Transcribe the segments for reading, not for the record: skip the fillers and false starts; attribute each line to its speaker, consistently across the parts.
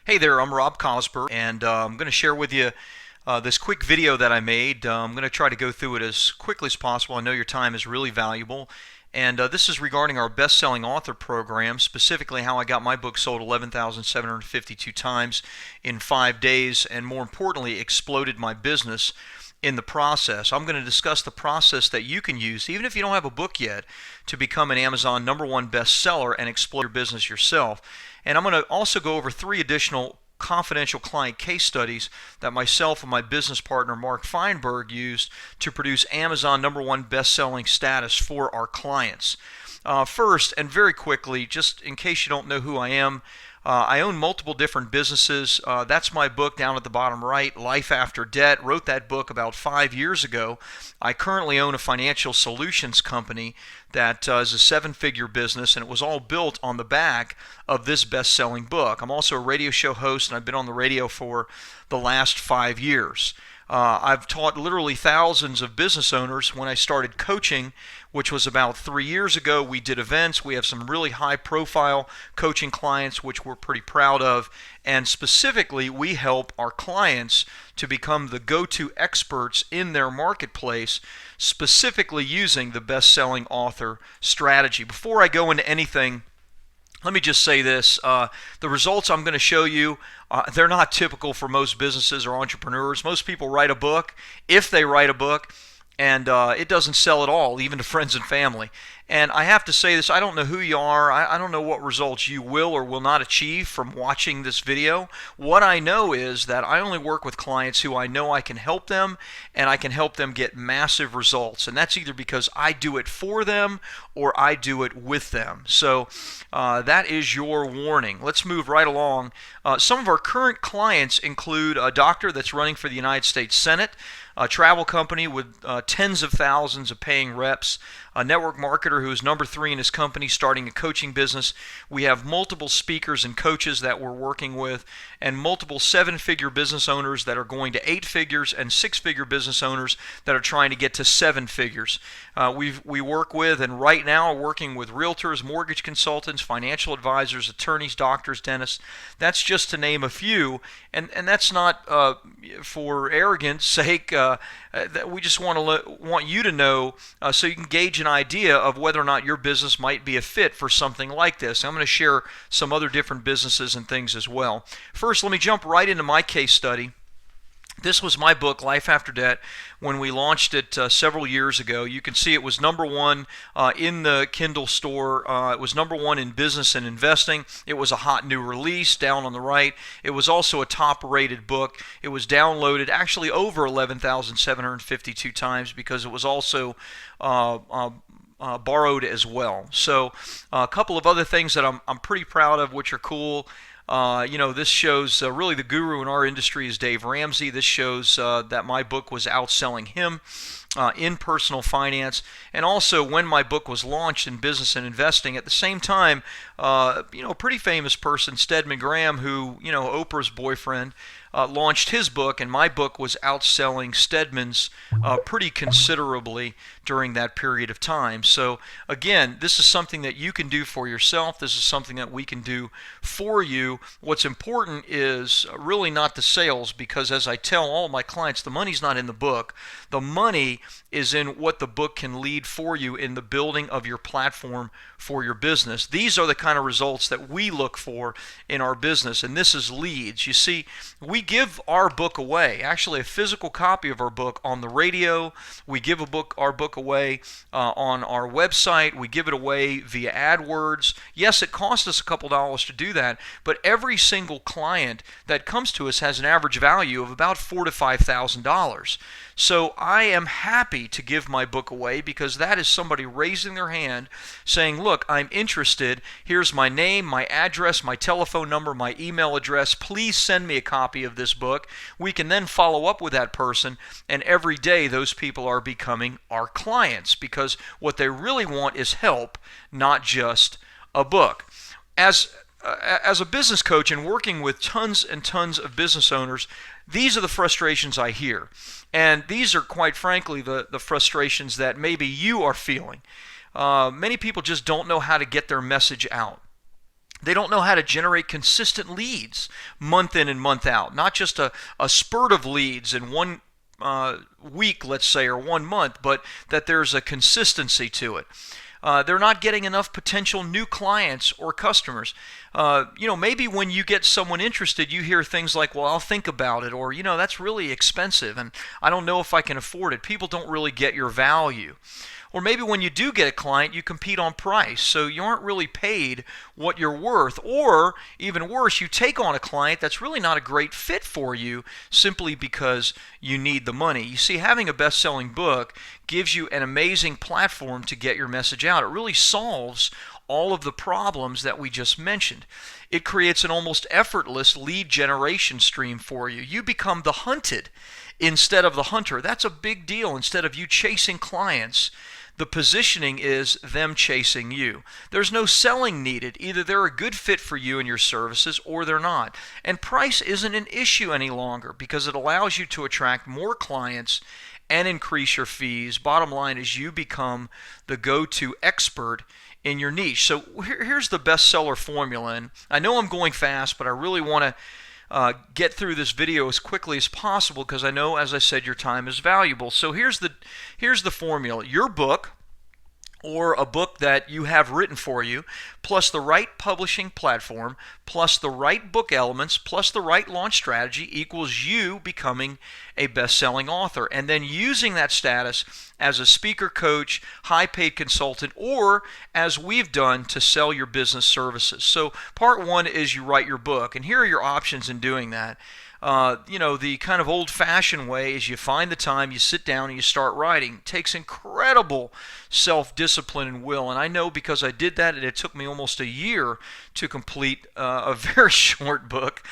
Speaker 1: Hey there, I'm Rob Cosper, and I'm going to share with you this quick video that I made. I'm going to try to go through it as quickly as possible. I know your time is really valuable. And this is regarding our best-selling author program, specifically how I got my book sold 11,752 times in 5 days, and more importantly, exploded my business in the process. I'm going to discuss the process that you can use, even if you don't have a book yet, to become an Amazon #1 bestseller and explode your business yourself. And I'm going to also go over 3 additional confidential client case studies that myself and my business partner Mark Feinberg used to produce Amazon #1 best-selling status for our clients. First, and very quickly, just in case you don't know who I am, I own multiple different businesses. That's my book down at the bottom right, Life After Debt. Wrote that book about 5 years ago. I currently own a financial solutions company that is a 7-figure business, and it was all built on the back of this best-selling book. I'm also a radio show host, and I've been on the radio for the last 5 years. I've taught literally thousands of business owners. When I started coaching, which was about 3 years ago, we did events. We have some really high-profile coaching clients, which we're pretty proud of. And specifically, we help our clients to become the go-to experts in their marketplace, specifically using the best-selling author strategy. Before I go into anything, let me just say this. The results I'm going to show you, they're not typical for most businesses or entrepreneurs. Most people write a book, if they write a book, and it doesn't sell at all, even to friends and family. And I have to say this, I don't know who you are. I don't know what results you will or will not achieve from watching this video. What I know is that I only work with clients who I know I can help them, and I can help them get massive results. And that's either because I do it for them or I do it with them. So that is your warning. Let's move right along. Some of our current clients include a doctor that's running for the United States Senate, a travel company with tens of thousands of paying reps, a network marketer who is #3 in his company starting a coaching business. We have multiple speakers and coaches that we're working with, and multiple 7-figure business owners that are going to 8 figures, and 6-figure business owners that are trying to get to 7 figures. We work with, and right now are working with, realtors, mortgage consultants, financial advisors, attorneys, doctors, dentists. That's just to name a few, and that's not for arrogance sake. That we just want you to know so you can gauge an idea of whether or not your business might be a fit for something like this. I'm going to share some other different businesses and things as well. First, let me jump right into my case study. This was my book, Life After Debt, when we launched it several years ago. You can see it was #1 in the Kindle store. It was #1 in business and investing. It was a hot new release down on the right. It was also a top-rated book. It was downloaded actually over 11,752 times because it was also borrowed as well. So a couple of other things that I'm pretty proud of, which are cool. This shows really the guru in our industry is Dave Ramsey. This shows that my book was outselling him in personal finance. And also when my book was launched in business and investing, at the same time, a pretty famous person, Stedman Graham, who, Oprah's boyfriend, launched his book, and my book was outselling Stedman's pretty considerably during that period of time. So again, this is something that you can do for yourself. This is something that we can do for you. What's important is really not the sales, because as I tell all my clients, the money's not in the book. The money is in what the book can lead for you in the building of your platform for your business. These are the kind of results that we look for in our business, and this is leads. You see, we give our book away, actually a physical copy of our book on the radio. We give our book away on our website. We give it away via AdWords. Yes, it costs us a couple dollars to do that, but every single client that comes to us has an average value of about $4,000 to $5,000. So I am happy to give my book away because that is somebody raising their hand saying, look, I'm interested. Here's my name, my address, my telephone number, my email address. Please send me a copy of this book. We can then follow up with that person, and every day those people are becoming our clients because what they really want is help, not just a book. As a business coach and working with tons and tons of business owners, these are the frustrations I hear. And these are, quite frankly, the frustrations that maybe you are feeling. Many people just don't know how to get their message out. They don't know how to generate consistent leads month in and month out, not just a spurt of leads in one week, let's say, or 1 month, but that there's a consistency to it. They're not getting enough potential new clients or customers. Maybe when you get someone interested, you hear things like, well, I'll think about it, or, that's really expensive and I don't know if I can afford it. People don't really get your value. Or maybe when you do get a client, you compete on price, so you aren't really paid what you're worth. Or, even worse, you take on a client that's really not a great fit for you simply because you need the money. You see, having a best-selling book gives you an amazing platform to get your message out. It really solves all of the problems that we just mentioned. It creates an almost effortless lead generation stream for you. You become the hunted instead of the hunter. That's a big deal. Instead of you chasing clients, the positioning is them chasing you. There's no selling needed. Either they're a good fit for you and your services or they're not. And price isn't an issue any longer because it allows you to attract more clients and increase your fees. Bottom line is you become the go-to expert in your niche. So here's the bestseller formula. And I know I'm going fast, but I really want to get through this video as quickly as possible because I know, as I said, your time is valuable. So here's the formula. Your book, or a book that you have written for you, plus the right publishing platform, plus the right book elements, plus the right launch strategy equals you becoming a best-selling author. And then using that status as a speaker, coach, high-paid consultant, or as we've done to sell your business services. So part one is you write your book, and here are your options in doing that. The kind of old-fashioned way is you find the time, you sit down, and you start writing. It takes incredible self-discipline and will, and I know because I did that, and it took me almost a year to complete a very short book.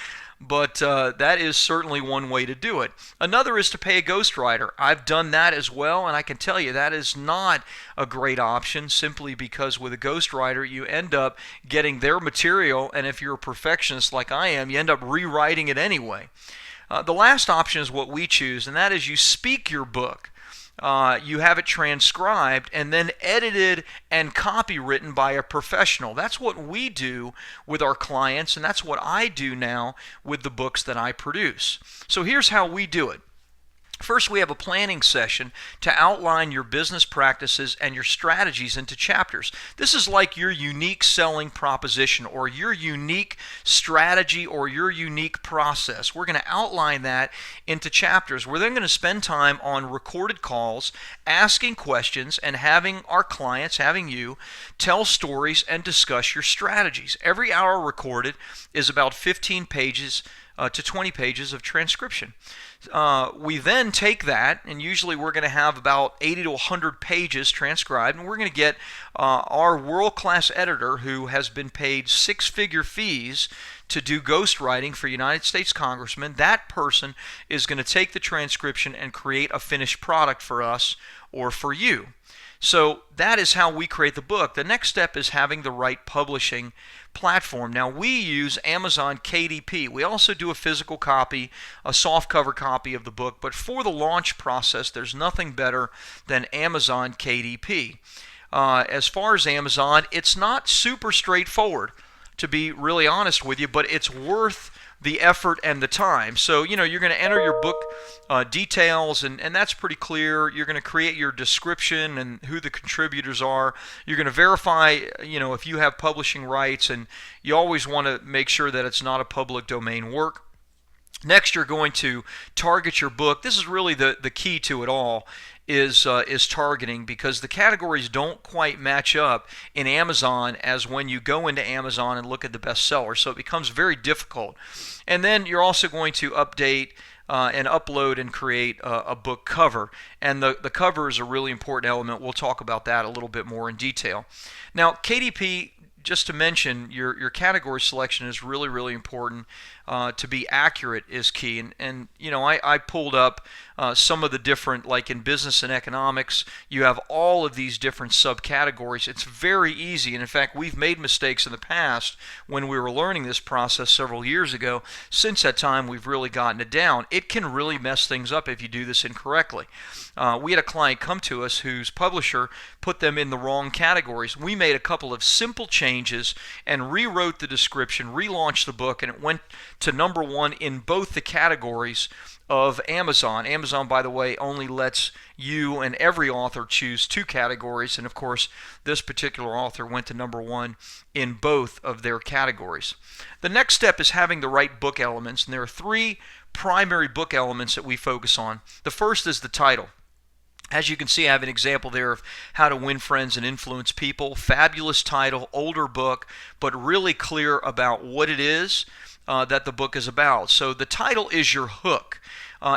Speaker 1: But that is certainly one way to do it. Another is to pay a ghostwriter. I've done that as well, and I can tell you that is not a great option simply because with a ghostwriter you end up getting their material, and if you're a perfectionist like I am, you end up rewriting it anyway. The last option is what we choose, and that is you speak your book. You have it transcribed and then edited and copywritten by a professional. That's what we do with our clients, and that's what I do now with the books that I produce. So here's how we do it. First, we have a planning session to outline your business practices and your strategies into chapters. This is like your unique selling proposition or your unique strategy or your unique process. We're going to outline that into chapters. We're then going to spend time on recorded calls, asking questions, and having our clients, having you, tell stories and discuss your strategies. Every hour recorded is about 15 pages to 20 pages of transcription. We then take that, and usually we're going to have about 80 to 100 pages transcribed, and we're going to get our world-class editor who has been paid six-figure fees to do ghostwriting for United States congressmen. That person is going to take the transcription and create a finished product for us or for you. So that is how we create the book. The next step is having the right publishing platform. Now we use Amazon KDP. We also do a physical copy, a softcover copy of the book, but for the launch process, there's nothing better than Amazon KDP. As far as Amazon, it's not super straightforward, to be really honest with you, but it's worth the effort and the time. So, you're going to enter your book details, and that's pretty clear. You're going to create your description and who the contributors are. You're going to verify, if you have publishing rights, and you always want to make sure that it's not a public domain work. Next, you're going to target your book. This is really the key to it all, is targeting, because the categories don't quite match up in Amazon as when you go into Amazon and look at the bestseller. So it becomes very difficult. And then you're also going to update and upload and create a book cover. And the cover is a really important element. We'll talk about that a little bit more in detail. Now, KDP, just to mention, your category selection is really, really important. to be accurate is key. And you know, I pulled up some of the different, like in business and economics, you have all of these different subcategories. It's very easy, and in fact, we've made mistakes in the past when we were learning this process several years ago. Since that time, we've really gotten it down. It can really mess things up if you do this incorrectly. We had a client come to us whose publisher put them in the wrong categories. We made a couple of simple changes and rewrote the description, relaunched the book, and it went to #1 in both the categories of Amazon. Amazon, by the way, only lets you and every author choose 2 categories, and of course this particular author went to #1 in both of their categories. The next step is having the right book elements, and there are 3 primary book elements that we focus on. The first is the title. As you can see, I have an example there of How to Win Friends and Influence People. Fabulous title, older book, but really clear about what it is that the book is about. So the title is your hook.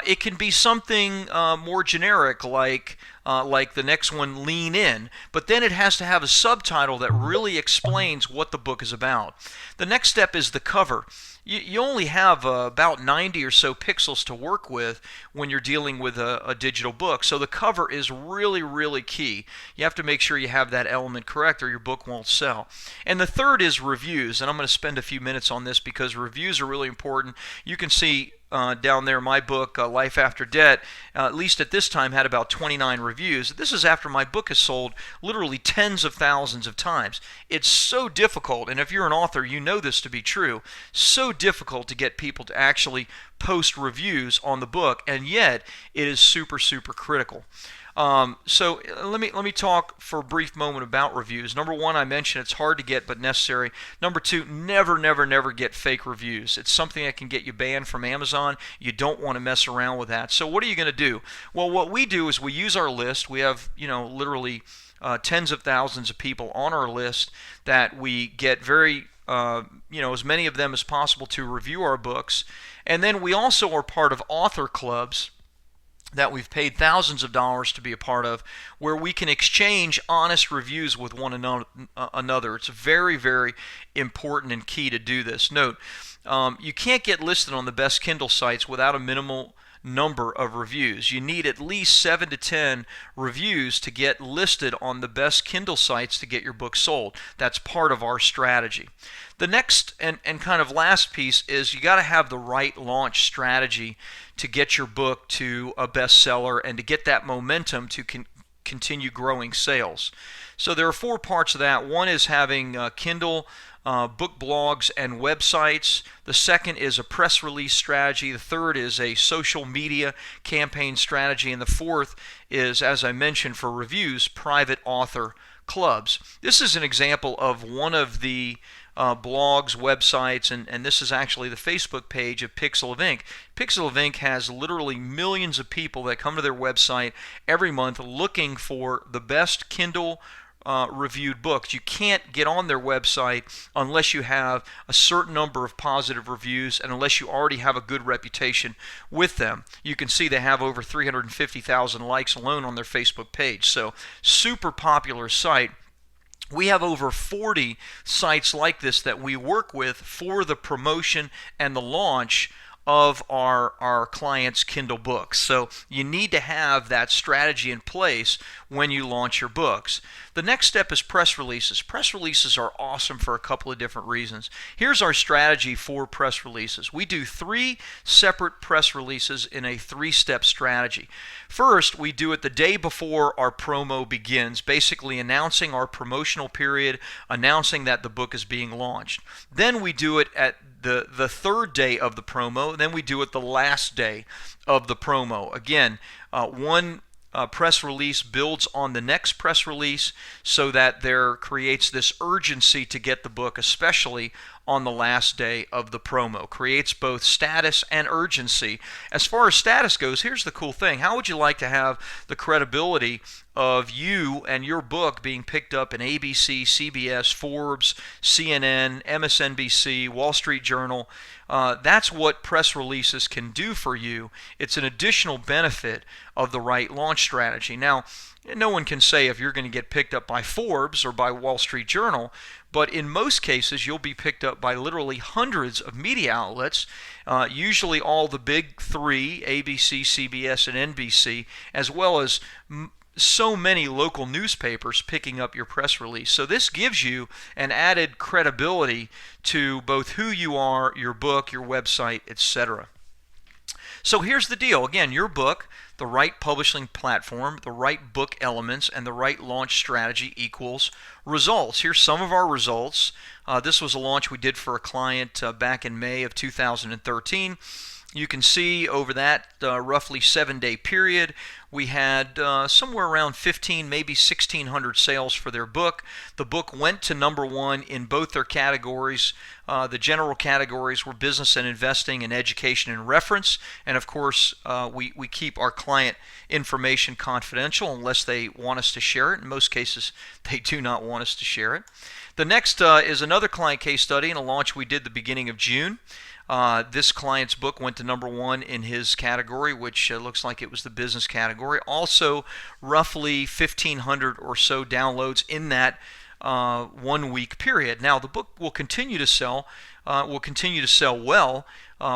Speaker 1: It can be something more generic, like the next one, Lean In, but then it has to have a subtitle that really explains what the book is about. The next step is the cover. You only have about 90 or so pixels to work with when you're dealing with a digital book, so the cover is really, really key. You have to make sure you have that element correct or your book won't sell. And the third is reviews, and I'm going to spend a few minutes on this because reviews are really important. You can see down there, my book, Life After Debt, at least at this time, had about 29 reviews. This is after my book has sold literally tens of thousands of times. It's so difficult, and if you're an author, you know this to be true, so difficult to get people to actually post reviews on the book, and yet it is super, super critical. So let me talk for a brief moment about reviews. #1, I mentioned it's hard to get but necessary. #2, never get fake reviews. It's something that can get you banned from Amazon. You don't want to mess around with that. So what are you going to do? Well, what we do is we use our list. We have, you know, literally tens of thousands of people on our list that we get very as many of them as possible to review our books. And then we also are part of author clubs that we've paid thousands of dollars to be a part of, where we can exchange honest reviews with one another. It's very, very important and key to do this. Note, you can't get listed on the best Kindle sites without a minimal number of reviews. You need at least 7 to 10 reviews to get listed on the best Kindle sites to get your book sold. That's part of our strategy. The next and kind of last piece is you got to have the right launch strategy to get your book to a bestseller and to get that momentum to continue growing sales. So there are 4 parts of that. One is having Kindle book blogs and websites. The second is a press release strategy. The third is a social media campaign strategy. And the fourth is, as I mentioned, for reviews, private author clubs. This is an example of one of the blogs, websites, and this is actually the Facebook page of Pixel of Ink. Pixel of Ink has literally millions of people that come to their website every month looking for the best Kindle reviewed books. You can't get on their website unless you have a certain number of positive reviews and unless you already have a good reputation with them. You can see they have over 350,000 likes alone on their Facebook page. So super popular site. We have over 40 sites like this that we work with for the promotion and the launch of our clients' Kindle books. So you need to have that strategy in place when you launch your books. The next step is press releases. Press releases are awesome for a couple of different reasons. Here's our strategy for press releases. We do 3 separate press releases in a 3-step strategy. First, we do it the day before our promo begins, basically announcing our promotional period, announcing that the book is being launched. Then we do it at the 3rd day of the promo, then we do it the last day of the promo. Again, one press release builds on the next press release so that there creates this urgency to get the book, especially on the last day of the promo. Creates both status and urgency. As far as status goes, here's the cool thing. How would you like to have the credibility of you and your book being picked up in ABC, CBS, Forbes, CNN, MSNBC, Wall Street Journal? That's what press releases can do for you. It's an additional benefit of the right launch strategy. Now, no one can say if you're going to get picked up by Forbes or by Wall Street Journal, but in most cases you'll be picked up by literally hundreds of media outlets, usually all the big three, ABC, CBS, and NBC, as well as so many local newspapers picking up your press release. So this gives you an added credibility to both who you are, your book, your website, etc. So here's the deal. Again, your book, the right publishing platform, the right book elements, and the right launch strategy equals results. Here's some of our results. This was a launch we did for a client back in May of 2013. You can see over that roughly 7-day period, we had somewhere around 15, maybe 1,600 sales for their book. The book went to #1 in both their categories. The general categories were business and investing and education and reference. And of course, we keep our client information confidential unless they want us to share it. In most cases, they do not want us to share it. The next is another client case study in a launch we did the beginning of June. This client's book went to #1 in his category, which looks like it was the business category. Also, roughly 1,500 or so downloads in that 1-week period. Now, the book will continue to sell well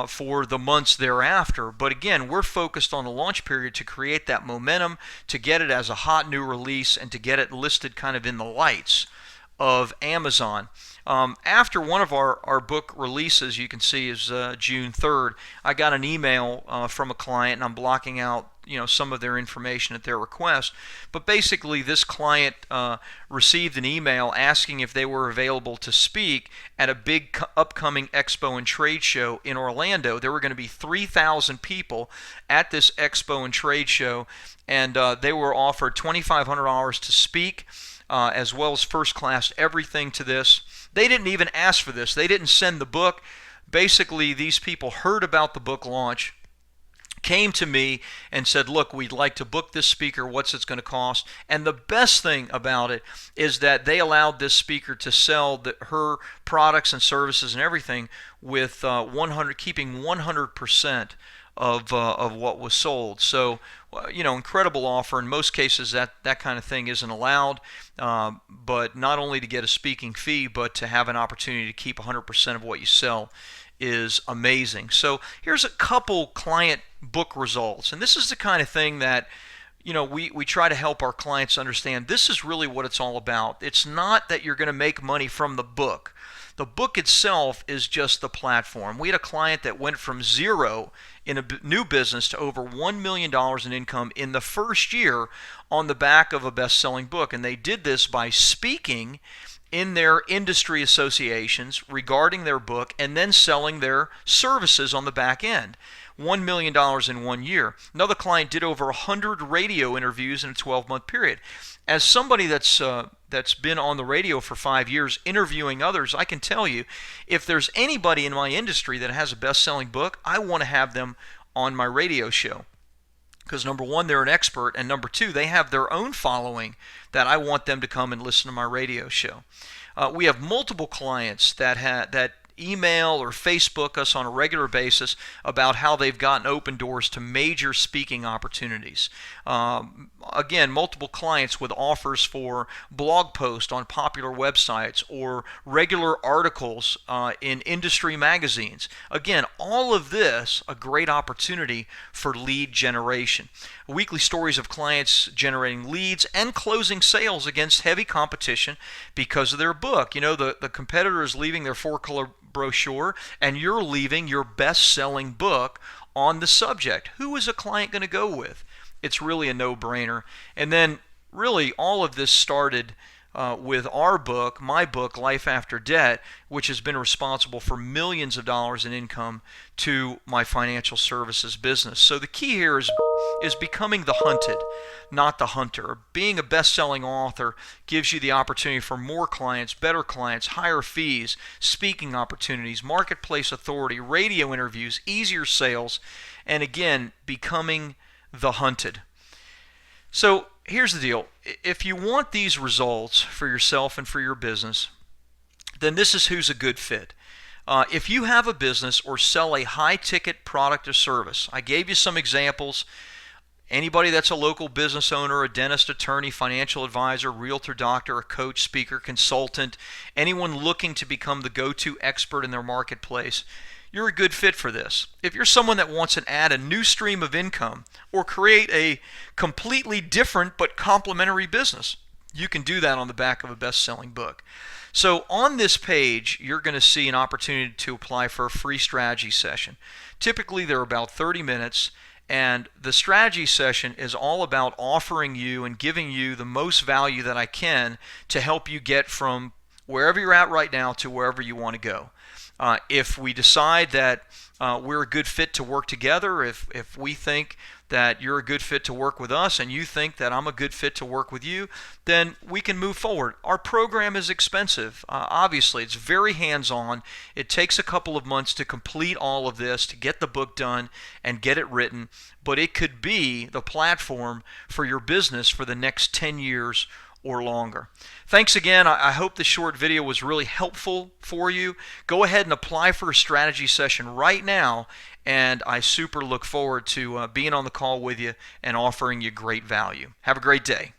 Speaker 1: for the months thereafter. But again, we're focused on the launch period to create that momentum, to get it as a hot new release, and to get it listed kind of in the lights of Amazon. After one of our book releases, you can see is June 3rd, I got an email from a client, and I'm blocking out some of their information at their request. But basically, this client received an email asking if they were available to speak at a big upcoming expo and trade show in Orlando. There were going to be 3,000 people at this expo and trade show, and they were offered $2,500 to speak, as well as first class everything to this. They didn't even ask for this. They didn't send the book. Basically, these people heard about the book launch, came to me and said, look, we'd like to book this speaker. What's it going to cost? And the best thing about it is that they allowed this speaker to sell her products and services and everything with keeping 100% of what was sold. So, incredible offer. In most cases, that kind of thing isn't allowed, but not only to get a speaking fee, but to have an opportunity to keep 100% of what you sell is amazing. So here's a couple client book results, and this is the kind of thing that we try to help our clients understand. This is really what it's all about. It's not that you're going to make money from the book. The book itself is just the platform. We had a client that went from zero in a new business to over $1 million in income in the first year on the back of a best-selling book. And they did this by speaking in their industry associations regarding their book and then selling their services on the back end. $1 million in 1 year. Another client did over 100 radio interviews in a 12-month period. As somebody that's been on the radio for 5 years interviewing others, I can tell you, if there's anybody in my industry that has a best-selling book, I want to have them on my radio show. Because number one, they're an expert, and number two, they have their own following that I want them to come and listen to my radio show. We have multiple clients that email or Facebook us on a regular basis about how they've gotten open doors to major speaking opportunities. Again, multiple clients with offers for blog posts on popular websites or regular articles in industry magazines. Again, all of this a great opportunity for lead generation. Weekly stories of clients generating leads and closing sales against heavy competition because of their book. The competitor is leaving their 4-color brochure and you're leaving your best-selling book on the subject. Who is a client going to go with? It's really a no-brainer. And then really all of this started with our book, my book, Life After Debt, which has been responsible for millions of dollars in income to my financial services business. So the key here is becoming the hunted, not the hunter. Being a best-selling author gives you the opportunity for more clients, better clients, higher fees, speaking opportunities, marketplace authority, radio interviews, easier sales, and again, becoming the hunted. So here's the deal. If you want these results for yourself and for your business, then this is who's a good fit. If you have a business or sell a high-ticket product or service, I gave you some examples. Anybody that's a local business owner, a dentist, attorney, financial advisor, realtor, doctor, a coach, speaker, consultant, anyone looking to become the go-to expert in their marketplace, you're a good fit for this. If you're someone that wants to add a new stream of income or create a completely different but complementary business, you can do that on the back of a best-selling book. So on this page, you're going to see an opportunity to apply for a free strategy session. Typically, they're about 30 minutes, and the strategy session is all about offering you and giving you the most value that I can to help you get from wherever you're at right now to wherever you want to go. If we decide that we're a good fit to work together, if we think that you're a good fit to work with us and you think that I'm a good fit to work with you, then we can move forward. Our program is expensive. Obviously, it's very hands-on. It takes a couple of months to complete all of this, to get the book done and get it written, but it could be the platform for your business for the next 10 years or longer. Thanks again. I hope this short video was really helpful for you. Go ahead and apply for a strategy session right now, and I super look forward to being on the call with you and offering you great value. Have a great day.